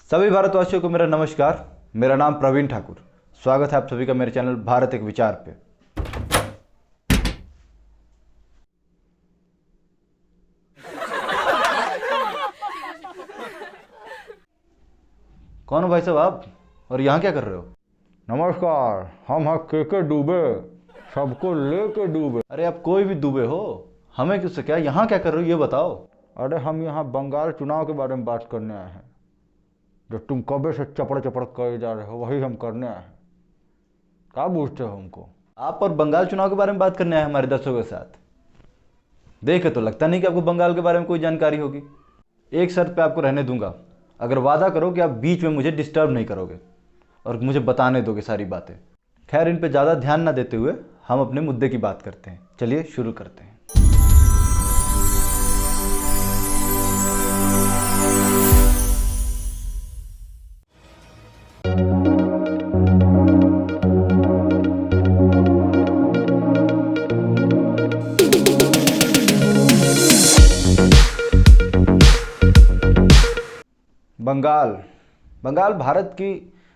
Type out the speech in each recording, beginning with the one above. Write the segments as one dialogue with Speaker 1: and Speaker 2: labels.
Speaker 1: सभी भारतवासियों को मेरा नमस्कार। मेरा नाम प्रवीण ठाकुर। स्वागत है आप सभी का मेरे चैनल भारत एक विचार पे। कौन हो भाई साहब आप, और यहाँ क्या कर रहे हो?
Speaker 2: नमस्कार, हम हैं के डूबे, सबको लेके डूबे।
Speaker 1: अरे आप कोई भी डूबे हो, हमें किससे क्या, यहाँ क्या कर रहे हो ये बताओ।
Speaker 2: अरे हम यहाँ बंगाल चुनाव के बारे में बात करने आए हैं। जो तुम कबे से चपड़ चपड़ करे जा रहे हो वही हम करने आए हैं। क्या पूछते हो हमको?
Speaker 1: आप और बंगाल चुनाव के बारे में बात करने आए हमारे दर्शकों के साथ। देखे तो लगता नहीं कि आपको बंगाल के बारे में कोई जानकारी होगी। एक शर्त पे आपको रहने दूंगा, अगर वादा करो कि आप बीच में मुझे डिस्टर्ब नहीं करोगे और मुझे बताने दोगे सारी बातें। खैर, इन पे ज़्यादा ध्यान ना देते हुए हम अपने मुद्दे की बात करते हैं। चलिए शुरू करते हैं। बंगाल भारत की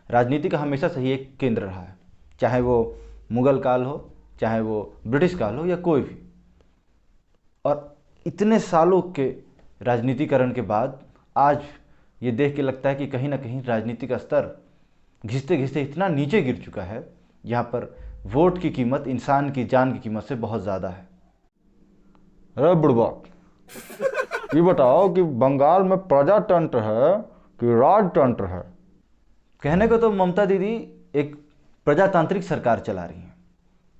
Speaker 1: राजनीति का हमेशा से ही एक केंद्र रहा है, चाहे वो मुगल काल हो, चाहे वो ब्रिटिश काल हो, या कोई भी। और इतने सालों के राजनीतिकरण के बाद आज ये देख के लगता है कि कहीं ना कहीं राजनीति का स्तर घिसते घिसते इतना नीचे गिर चुका है, जहाँ पर वोट की कीमत इंसान की जान की कीमत से बहुत ज़्यादा है।
Speaker 2: अरे बुड़बक, ये बताओ कि बंगाल में प्रजातंत्र है कि राजतंत्र है?
Speaker 1: कहने को तो ममता दीदी एक प्रजातांत्रिक सरकार चला रही हैं,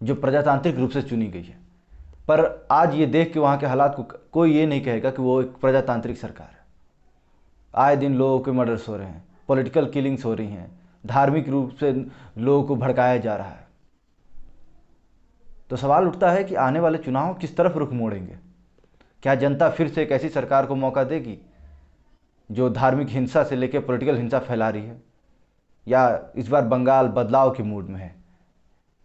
Speaker 1: जो प्रजातांत्रिक रूप से चुनी गई है। पर आज ये देख के वहाँ के हालात को कोई ये नहीं कहेगा कि वो एक प्रजातांत्रिक सरकार है। आए दिन लोगों के मर्डर्स हो रहे हैं, पॉलिटिकल किलिंग्स हो रही हैं, धार्मिक रूप से लोगों को भड़काया जा रहा है। तो सवाल उठता है कि आने वाले चुनाव किस तरफ रुख मोड़ेंगे? क्या जनता फिर से एक ऐसी सरकार को मौका देगी जो धार्मिक हिंसा से लेकर पॉलिटिकल हिंसा फैला रही है, या इस बार बंगाल बदलाव के मूड में है?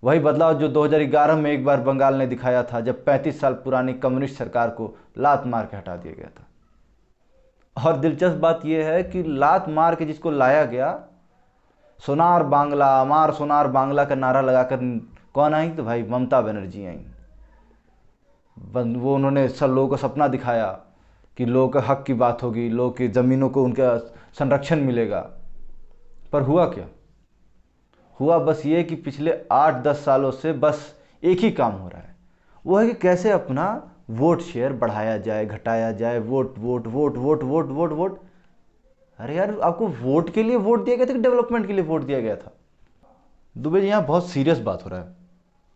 Speaker 1: वही बदलाव जो 2011 में एक बार बंगाल ने दिखाया था, जब 35 साल पुरानी कम्युनिस्ट सरकार को लात मार के हटा दिया गया था। और दिलचस्प बात यह है कि लात मार के जिसको लाया गया, सोनार बांग्ला, अमार सोनार बांग्ला का नारा लगाकर कौन आई? तो भाई ममता बनर्जी आई। वो उन्होंने सब लोगों को सपना दिखाया कि लोगों के हक की बात होगी, लोगों की ज़मीनों को उनका संरक्षण मिलेगा। पर हुआ क्या? हुआ बस ये कि पिछले 8-10 सालों से बस एक ही काम हो रहा है, वो है कि कैसे अपना वोट शेयर बढ़ाया जाए, घटाया जाए। Vote vote vote vote vote vote vote. अरे यार, आपको वोट के लिए वोट दिया गया था कि डेवलपमेंट के लिए वोट दिया गया था? दुबे जी, यहाँ बहुत सीरियस बात हो रहा है।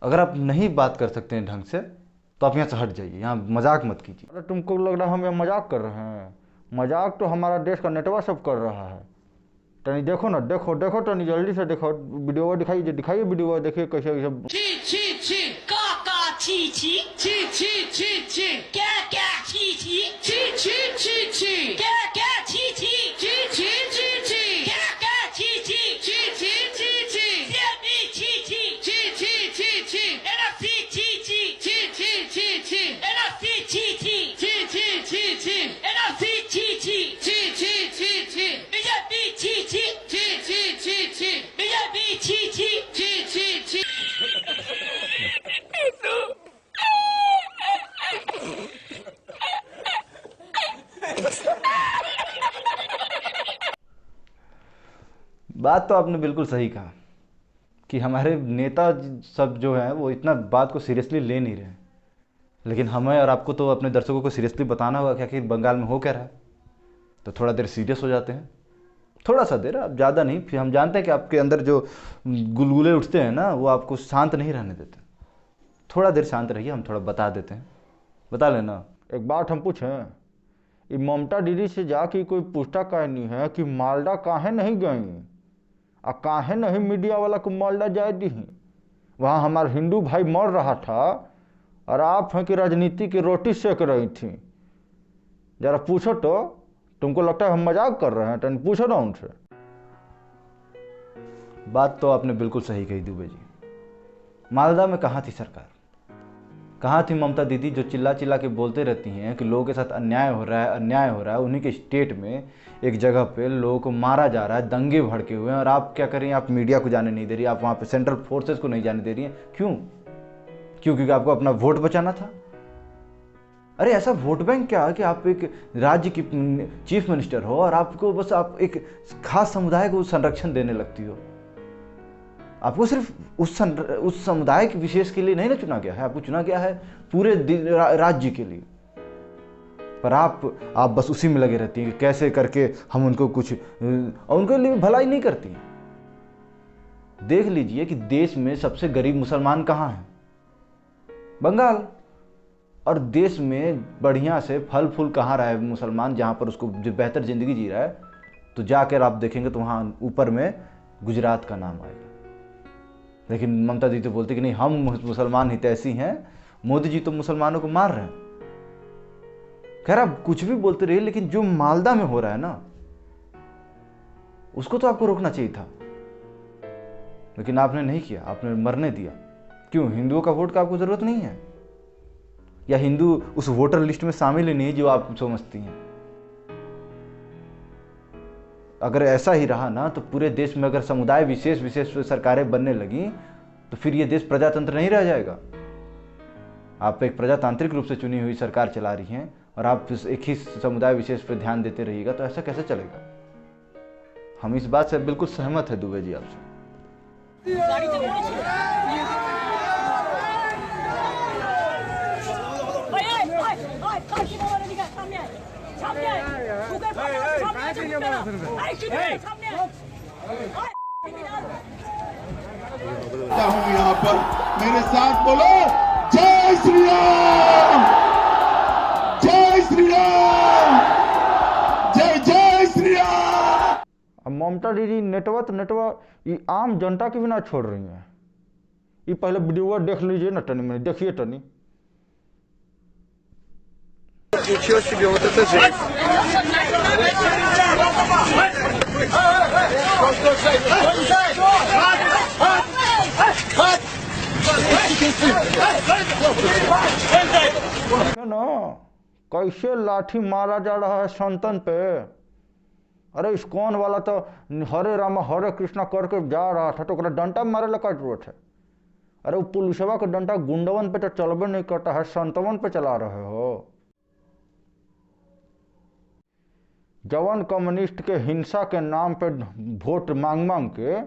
Speaker 1: अगर आप नहीं बात कर सकते हैं ढंग से तो आप यहाँ से हट जाइए, यहाँ मजाक मत कीजिए।
Speaker 2: अरे तुमको लग रहा है हम यहाँ मजाक कर रहे हैं? मजाक तो हमारा देश का नेटवर्क सब कर रहा है। टनी देखो ना, देखो देखो टनी, जल्दी से देखो वीडियो दिखाइए, दिखाइए वीडियो, देखिए कैसे कैसे।
Speaker 3: छी छी छी काका छी छी छी छी छी छी क्या क्या छी छी छी छी छी छी क्या क्या छी छी छी छी छी छी क्या क्या छी छी छी छी छी छी ये भी छी छी छी छी छी छी एनएफसी छी छी छी छी छी छी एनएफसी छी छी छी छी छी छी एनएफसी छी छी छी छी छी छी बीजेपी छी छी छी छी छी छी बीजेपी छी छी छी छी छी।
Speaker 1: बात तो आपने बिल्कुल सही कहा कि हमारे नेता सब जो हैं वो इतना बात को सीरियसली ले नहीं रहे। लेकिन हमें और आपको तो अपने दर्शकों को सीरियसली बताना होगा कि आखिर बंगाल में हो क्या रहा है। तो थोड़ा देर सीरियस हो जाते हैं, थोड़ा सा देर, अब ज़्यादा नहीं। फिर हम जानते हैं कि आपके अंदर जो गुलगुले उठते हैं ना, वो आपको शांत नहीं रहने देते। थोड़ा देर शांत रहिए, हम थोड़ा बता देते हैं। बता लेना।
Speaker 2: एक बात हम पूछें, ये ममता दीदी से जाके कोई पूछता काहे नहीं है कि मालदा काहे नहीं गई, और काहे नहीं मीडिया वाला को मालदा जाए दी? वहाँ हमारा हिंदू भाई मर रहा था और आप हैं कि राजनीति की रोटी सेक रही थी। जरा पूछो तो, तुमको लगता है हम मजाक कर रहे हैं? तो पूछो ना उनसे।
Speaker 1: बात तो आपने बिल्कुल सही कही दुबे जी। मालदा में कहाँ थी सरकार? कहाँ थी ममता दीदी जो चिल्ला चिल्ला के बोलते रहती हैं कि लोगों के साथ अन्याय हो रहा है, अन्याय हो रहा है। उन्हीं के स्टेट में एक जगह पे लोगों को मारा जा रहा है, दंगे भड़के हुए हैं, और आप क्या कर रही हैं? आप मीडिया को जाने नहीं दे रही, आप वहाँ पे सेंट्रल फोर्सेस को नहीं जाने दे रही हैं। क्यों? क्योंकि आपको अपना वोट बचाना था। अरे ऐसा वोट बैंक क्या कि आप एक राज्य की चीफ मिनिस्टर हो और आपको बस आप एक खास समुदाय को संरक्षण देने लगती हो। आपको सिर्फ उस समुदाय के विशेष के लिए नहीं ना चुना गया है, आपको चुना गया है पूरे राज्य के लिए। पर आप बस उसी में लगे रहती हैं कि कैसे करके हम उनको कुछ, और उनके लिए भलाई नहीं करती। देख लीजिए कि देश में सबसे गरीब मुसलमान कहाँ हैं? बंगाल। और देश में बढ़िया से फल फूल कहाँ रहा है मुसलमान, जहाँ पर उसको जो बेहतर ज़िंदगी जी रहा है? तो जाकर आप देखेंगे तो वहाँ ऊपर में गुजरात का नाम आएगा। लेकिन ममता दीदी तो बोलती कि नहीं, हम मुसलमान हितैषी हैं, मोदी जी तो मुसलमानों को मार रहे हैं। खैर आप कुछ भी बोलते रहिए, लेकिन जो मालदा में हो रहा है ना, उसको तो आपको रोकना चाहिए था, लेकिन आपने नहीं किया, आपने मरने दिया। क्यों? हिंदुओं का वोट का आपको जरूरत नहीं है, या हिंदू उस वोटर लिस्ट में शामिल ही नहीं जो आप समझती हैं। अगर ऐसा ही रहा ना, तो पूरे देश में अगर समुदाय विशेष सरकारें बनने लगी तो फिर ये देश प्रजातंत्र नहीं रह जाएगा। आप एक प्रजातांत्रिक रूप से चुनी हुई सरकार चला रही हैं और आप एक ही समुदाय विशेष पर ध्यान देते रहिएगा, तो ऐसा कैसे चलेगा? हम इस बात से बिल्कुल सहमत है दुबे जी आपसे।
Speaker 4: हूँ यहाँ पर, मेरे साथ बोलो जय श्री राम, जय श्री राम, जय जय श्री राम।
Speaker 2: अब ममता दीदी नेटवा ये आम जनता की भी ना छोड़ रही हैं। ये पहले वीडियो देख लीजिए ना टनी में, देखिए टनी। ना कैसे लाठी मारा जा रहा है संतन पे। अरे इस्कॉन वाला तो हरे रामा हरे कृष्णा करके जा रहा था, तो ओकरा डंटा मारे लगा जरूरत है? अरे वो पुलिसवा का डंटा गुंडवन पे तो चलबे नहीं करता है, संतवन पे चला रहे हो। जवान कम्युनिस्ट के हिंसा के नाम पे वोट मांग के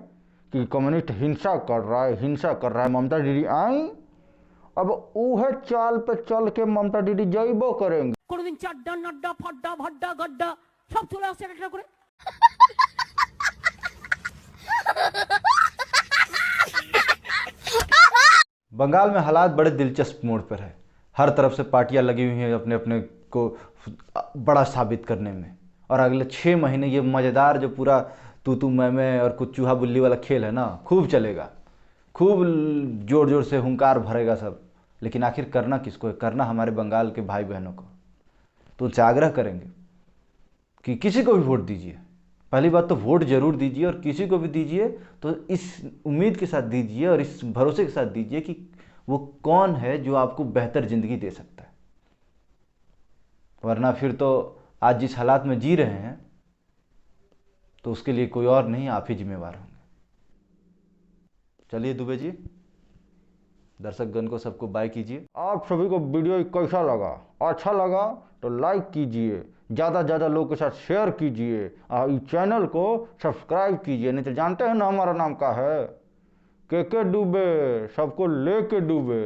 Speaker 2: कि कम्युनिस्ट हिंसा कर रहा है, ममता दीदी आई, अब उहे चाल पे चल के ममता दीदी जइबो करेंगे।
Speaker 3: কোনদিন চাড্ডা নাড্ডা ফাড্ডা ভাড্ডা গাড্ডা সব চলে আসছে একটা করে।
Speaker 1: बंगाल में हालात बड़े दिलचस्प मोड़ पर है। हर तरफ से पार्टियां लगी हुई हैं अपने अपने को बड़ा साबित करने में, और अगले 6 महीने ये मज़ेदार जो पूरा तू मैं और कुछ चूहा बुल्ली वाला खेल है ना, खूब चलेगा, खूब जोर जोर से हुंकार भरेगा सब। लेकिन आखिर करना किसको है? करना हमारे बंगाल के भाई बहनों को। तो उनसे आग्रह करेंगे कि किसी को भी वोट दीजिए। पहली बात तो वोट जरूर दीजिए, और किसी को भी दीजिए तो इस उम्मीद के साथ दीजिए और इस भरोसे के साथ दीजिए कि वो कौन है जो आपको बेहतर ज़िंदगी दे सकता है। वरना फिर तो आज जिस हालात में जी रहे हैं, तो उसके लिए कोई और नहीं, आप ही जिम्मेवार होंगे। चलिए दुबे जी, दर्शकगण को सबको बाय कीजिए।
Speaker 2: आप सभी को वीडियो कैसा लगा? अच्छा लगा तो लाइक कीजिए, ज़्यादा ज़्यादा लोगों के साथ शेयर कीजिए, और इस चैनल को सब्सक्राइब कीजिए। नहीं तो जानते हैं ना हमारा नाम क्या है, के डूबे, सबको लेके डूबे।